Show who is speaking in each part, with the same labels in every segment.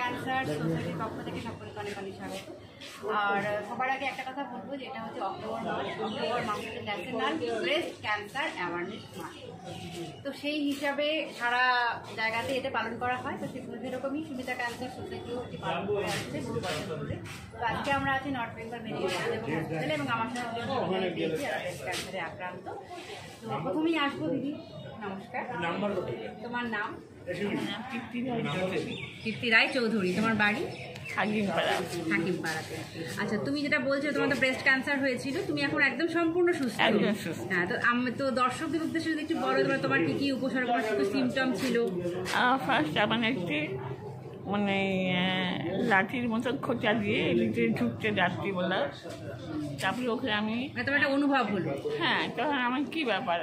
Speaker 1: Cancer সোসাইটির পক্ষ থেকে সকলকে অনেক অনেক স্বাগত। আর সবার আগে একটা কথা বলবো, যেটা হচ্ছে অক্টোবর মাস হচ্ছে ন্যাশনাল ব্রেস্ট ক্যান্সার অ্যাওয়ারনেস মাস। তো সেই হিসাবে সারা জায়গাতে এটা পালন করা হয়। তো সেরকমই সুবিধা ক্যান্সার সোসাইটিও এটি পালন করে আসছে বহু বছর ধরে। তো আজকে আমরা আছি নর্থ বেঙ্গল মেডিকেল হসপিটালে এবং আমার সঙ্গে পেয়েছি যারা ব্রেস্ট ক্যান্সারে আক্রান্ত। তো প্রথমেই আসবো দিদি, নমস্কার। তোমার নাম? কীর্তি রায় চৌধুরী। তোমার বাড়ি? হাকিমপাড়াতে। আচ্ছা, তুমি যেটা বলছো তোমার তো ব্রেস্ট ক্যান্সার হয়েছিল, তুমি এখন একদম সম্পূর্ণ সুস্থ? হ্যাঁ। তো আমি তো দর্শকদের উদ্দেশ্যে যদি একটু বলো তোমার কি কি উপসর্গ, কি সিমটম ছিল?
Speaker 2: ফার্স্ট আমার একটি মানে লাঠির মতো খোঁচা দিয়ে এদিকে ঢুকতে যাচ্ছি বলা, তারপরে ওখানে আমি
Speaker 1: তোমার একটা অনুভব হলো?
Speaker 2: হ্যাঁ। তখন আমার কী ব্যাপার,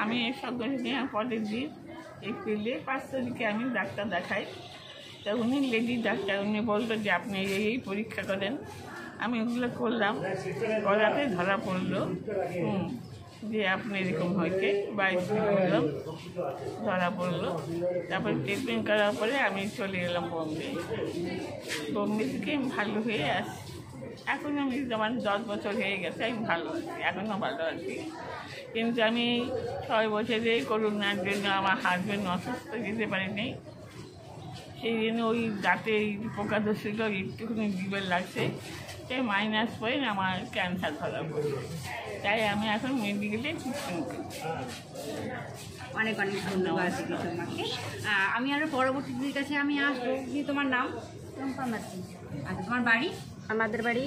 Speaker 2: আমি এর সঙ্গে নিয়ে পরের দিন এপ্রিলে 5 তারিখে আমি ডাক্তার দেখাই। তা উনি লেডি ডাক্তার, উনি বলতো যে আপনি এই পরীক্ষা করেন। আমি ওগুলো করলাম, করাতে ধরা পড়লো যে আপনি এরকম হয়েছে, বাইরে করলাম, ধরা পড়লো। তারপরে ট্রিটমেন্ট করার পরে আমি চলে গেলাম বোম্বে থেকে আমি ভালো হয়ে আসি। এখন আমি আমার 10 বছর হয়ে গেছে, আমি ভালো আছি, এখনও ভালো আছি। কিন্তু আমি 6 বছরে করোনার জন্য আমার হাজব্যান্ড অসুস্থ যেতে পারিনি। সেই জন্য ওই দাঁতে পোকা ধরছিল, একটুখানি জীবের লাগছে, তাই -1 আমার ক্যান্সার ধরা পড়ল। তাই আমি এখন মেডিকেলে ট্রিটমেন্ট করছি।
Speaker 1: অনেক অনেক ধন্যবাদ দিদি তোমাকে। আমি আরও পরবর্তী দিদির কাছে আমি আসবো। দিদি তোমার নাম? আচ্ছা, তোমার বাড়ি?
Speaker 3: আমাদের বাড়ি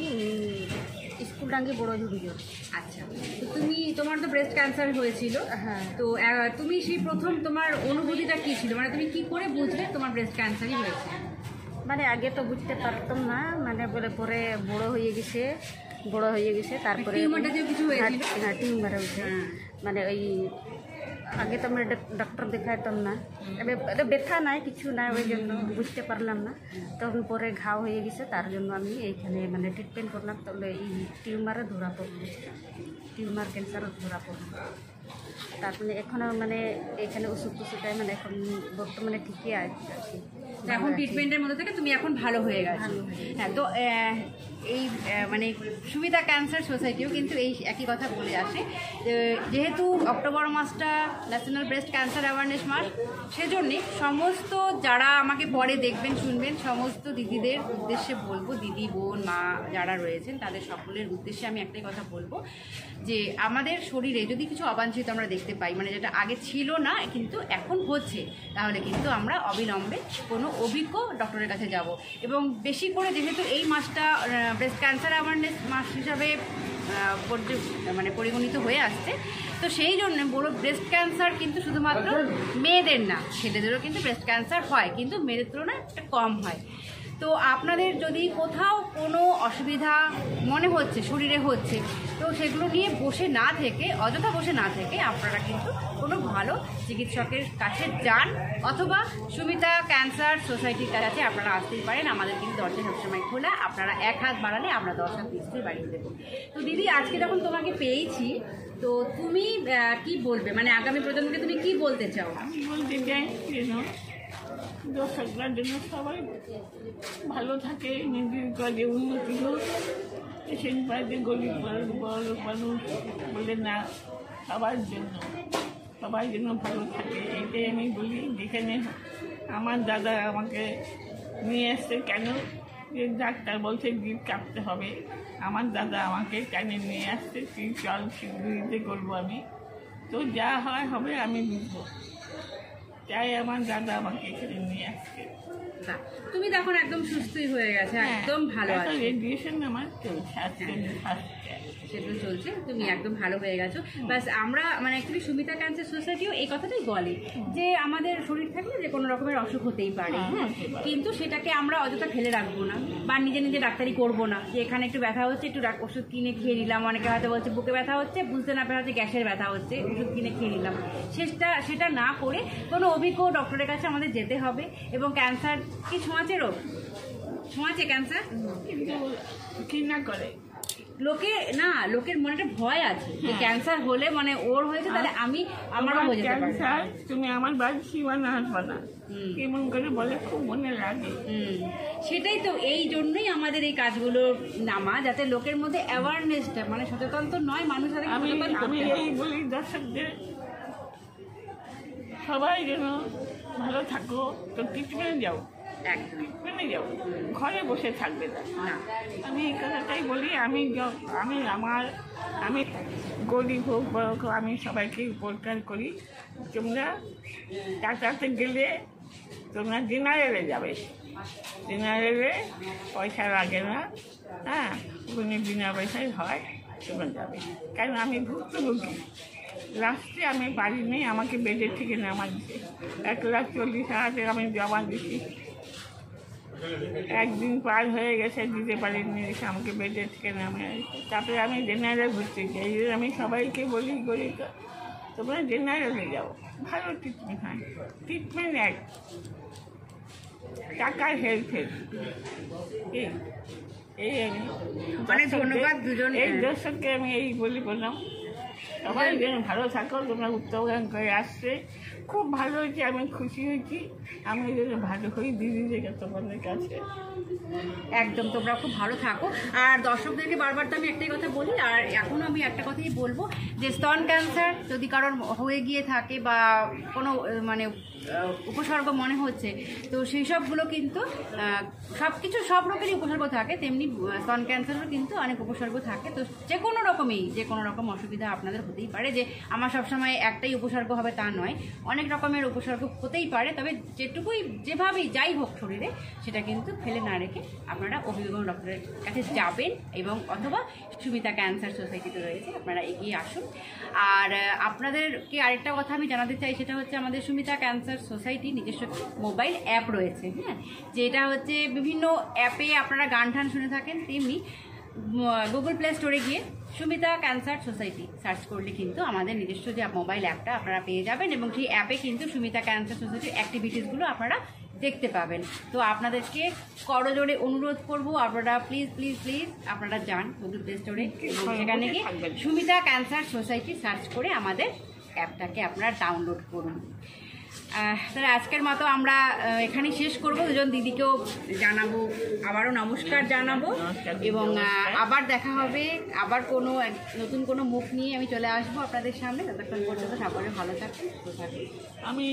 Speaker 3: স্কুলডাঙ্গি বড় ঝুড়িও।
Speaker 1: আচ্ছা, তো তোমার তো ব্রেস্ট ক্যান্সার হয়েছিল। হ্যাঁ। তো তুমি সেই প্রথম তোমার অনুভূতিটা কী ছিল, মানে তুমি কি করে বুঝলে তোমার ব্রেস্ট ক্যান্সারই হয়েছে?
Speaker 3: মানে আগে তো বুঝতে পারতাম না, মানে বলে পরে বড় হয়ে গেছে তারপরে
Speaker 1: টিউমারটা যে কিছু হয়েছিল?
Speaker 3: হ্যাঁ, টিউমার হয়েছে। মানে ওই আগে তো আমরা ডক্টর দেখাইতাম না, এবার ব্যথা নাই কিছু নাই, ওই জন্য বুঝতে পারলাম না। তখন পরে ঘাও হয়ে গেছে, তার জন্য আমি এইখানে মানে ট্রিটমেন্ট করলাম। তাহলে এই টিউমারে ধরা পড়লো, টিউমার ক্যান্সারও ধরা পড়লো। তারপরে এখনও মানে এখানে ওষুধ টষুধটাই মানে এখন বর্তমানে ঠিকই আছে।
Speaker 1: এখন ট্রিটমেন্টের মধ্যে থেকে তুমি এখন ভালো হয়ে গেছো। হ্যাঁ। তো এই মানে সুবিধা ক্যান্সার সোসাইটিও কিন্তু এই একই কথা বলে আসে, যেহেতু অক্টোবর মাসটা ন্যাশনাল ব্রেস্ট ক্যান্সার অ্যাওয়ারনেস মাস, সেজন্যে সমস্ত যারা আমাকে পরে দেখবেন শুনবেন সমস্ত দিদিদের উদ্দেশ্যে বলবো, দিদি বোন মা যারা রয়েছেন তাদের সকলের উদ্দেশ্যে আমি একটাই কথা বলবো, যে আমাদের শরীরে যদি কিছু অবাঞ্ছিত আমরা দেখতে পাই, মানে যেটা আগে ছিল না কিন্তু এখন হচ্ছে, তাহলে কিন্তু আমরা অবিলম্বে কোনো অভিজ্ঞ ডক্টরের কাছে যাব। এবং বেশি করে যেহেতু এই মাসটা ব্রেস্ট ক্যান্সার অ্যাওয়ারনেস মাস হিসাবে মানে পরিগণিত হয়ে আসছে, তো সেই জন্য বড় ব্রেস্ট ক্যান্সার কিন্তু শুধুমাত্র মেয়েদের না, ছেলেদেরও কিন্তু ব্রেস্ট ক্যান্সার হয়, কিন্তু মেয়েদের তুলনায় একটা কম হয়। তো আপনাদের যদি কোথাও কোনো অসুবিধা মনে হচ্ছে শরীরে হচ্ছে, তো সেগুলো নিয়ে অযথা বসে না থেকে আপনারা কিন্তু কোনো ভালো চিকিৎসকের কাছে যান, অথবা সুমিতা ক্যান্সার সোসাইটির কাছে আপনারা আসতেই পারেন। আমাদের কিন্তু দরজা সবসময় খোলা, আপনারা 1 হাত বাড়ালে আমরা 10 হাত নিশ্চয়ই বাড়িয়ে দেবো। তো দিদি, আজকে যখন তোমাকে পেয়েছি, তো তুমি কি বলবে, মানে আগামী প্রজন্মকে তুমি কি বলতে চাও?
Speaker 2: আমি বলতে চাই দর্শকরা জন্য সবাই ভালো থাকে, নিজের কাজে উন্নতি হোক, পেশেন্ট পাইতে গরিব বড় মানুষ বলে না, সবার জন্য ভালো থাকে, এটাই আমি বলি। যেখানে আমার দাদা আমাকে নিয়ে আসছে, কেন যে ডাক্তার বলছে জিভ কাটতে হবে, আমার দাদা আমাকে টেনে নিয়ে আসছে, তুই চল শিগগিরিতে করবো আমি, তো যা হয় হবে আমি বুঝবো, তাই আমার দাদা আমাকে এখানে নিয়ে আসছে।
Speaker 1: তুমি তো এখন একদম সুস্থই হয়ে গেছে, একদম ভালো আছো।
Speaker 2: রেডিয়েশন আমার চলছে,
Speaker 1: সেগুলো চলছে, তুমি একদম ভালো হয়ে গেছো। বাস আমরা মানে অ্যাকচুয়ালি সুমিতা ক্যান্সার সোসাইটিও এই কথাটাই বলে যে আমাদের শরীর থাকলে যে কোনো রকমের অসুখ হতেই পারে, হ্যাঁ, কিন্তু সেটাকে আমরা অযথা ফেলে রাখবো না, বা নিজে ডাক্তারি করবো না, যে এখানে একটু ব্যথা হচ্ছে একটু ওষুধ কিনে খেয়ে নিলাম। অনেকে হয়তো বলছে বুকে ব্যথা হচ্ছে, বুঝতে না পারা গ্যাসের ব্যথা হচ্ছে, ওষুধ কিনে খেয়ে নিলাম। সেটা না করে কোনো অভিজ্ঞ ডক্টরের কাছে আমাদের যেতে হবে। এবং ক্যান্সার কি ছোঁয়াচে রোগ? ছোঁয়াচে ক্যান্সার
Speaker 2: কিন্তু কি না করে
Speaker 1: লোকের মনে একটা ভয় আছে যে ক্যান্সার হলে মানে ওর হয়েছে তাহলে আমারও হয়ে যেতে পারে।
Speaker 2: ক্যান্সার, তুমি আমার বাড়ি সীমানা আসবা না, কেমন করে বলে, খুব মনে লাগে।
Speaker 1: সেটাই তো, এই জন্যই আমাদের এই কাজগুলো নামা, যাতে লোকের মধ্যে অ্যাওয়ারনেসটা মানে সচেতন তো নয়, মানুষ
Speaker 2: আমি এই বলি দর্শকদের, সবাই যেন ভালো থাকো, তো ট্রিটমেন্ট যাও, ট্রিটমেন্টে যাও, ঘরে বসে থাকবে না। আমি এই কথাটাই বলি। আমি গরিব হোক বড় হোক, আমি সবাইকে উপকার করি। তোমরা ডাক্তারতে গেলে তোমরা জেনারেলে যাবে, জেনারেলে পয়সা লাগে না, হ্যাঁ, ওখানে বিনা পয়সায় হয়, তোমরা যাবে। কারণ আমি ভুক্তভোগী, লাস্টে আমি পারিনি, আমাকে বেডের থেকে নামা দিচ্ছে, 1,40,000 আমি জমা দিচ্ছি, একদিন পার হয়ে গেছে, দিতে পারিনি, এসে আমাকে বেডের থেকে নামে। তারপরে আমি জেনারেলে ভর্তি চাই, আমি সবাইকে বলি করি, তো তোমরা জেনারেলে যাও, ভালো ট্রিটমেন্ট হয়। ট্রিটমেন্ট এক, টাকার হেল্পের। এই আমি
Speaker 1: অনেক ধন্যবাদ দুজন।
Speaker 2: এই দর্শককে আমি এই বললাম, সবাই যেন ভালো থাকো, তোমরা উত্তরগান করে আসছে, খুব ভালো হয়েছে, আমি খুশি হয়েছি। আমি যেন ভালো হই দিদিদের তোমাদের কাছে।
Speaker 1: একদম, তোমরা খুব ভালো থাকো। আর দর্শকদেরকে বারবার তো আমি একটাই কথা বলি, আর এখনও আমি একটা কথাই বলবো, যে স্তন ক্যান্সার যদি কারোর হয়ে গিয়ে থাকে বা কোনো মানে উপসর্গ মনে হচ্ছে, তো সেই সবগুলো কিন্তু সব রোগেরই উপসর্গ থাকে, তেমনি স্তন ক্যান্সারেরও কিন্তু অনেক উপসর্গ থাকে। তো যে কোনো রকম অসুবিধা আপনাদের হতেই পারে, যে আমার সবসময় একটাই উপসর্গ হবে তা নয়, অনেক রকমের উপসর্গ হতেই পারে। তবে যেটুকুই যেভাবেই যাই হোক শরীরে, সেটা কিন্তু ফেলে না রেখে আপনারা অভিভাবক ডক্টরের কাছে যাবেন, এবং অথবা সুমিতা ক্যান্সার সোসাইটিতে রয়েছে, আপনারা এগিয়ে আসুন। আর আপনাদেরকে আরেকটা কথা আমি জানাতে চাই, সেটা হচ্ছে আমাদের সুমিতা ক্যান্সার সোসাইটি নিজস্ব মোবাইল অ্যাপ রয়েছে, হ্যাঁ, যেটা হচ্ছে বিভিন্ন অ্যাপে আপনারা গান টান শুনে থাকেন, তেমনি গুগল প্লে স্টোরে গিয়ে সুমিতা ক্যান্সার সোসাইটি সার্চ করলে কিন্তু আমাদের নিজস্ব যে মোবাইল অ্যাপটা আপনারা পেয়ে যাবেন, এবং সেই অ্যাপে কিন্তু সুমিতা ক্যান্সার সোসাইটির অ্যাক্টিভিটিসগুলো আপনারা দেখতে পাবেন। তো আপনাদেরকে করজোড়ে অনুরোধ করব, আপনারা প্লিজ আপনারা যান গুগল প্লে স্টোরে, এবং সেখানে গিয়ে সুমিতা ক্যান্সার সোসাইটি সার্চ করে আমাদের অ্যাপটাকে আপনারা ডাউনলোড করুন। তাহলে আজকের মতো আমরা এখানেই শেষ করব। দুজন দিদিকেও জানাবো, আবারও নমস্কার জানাবো, এবং আবার দেখা হবে, আবার নতুন কোনো মুখ নিয়ে আমি চলে আসবো আপনাদের সামনে। ততক্ষণ পর্যন্ত সকলে ভালো থাকুন, সুস্থ থাকুন।
Speaker 2: আমি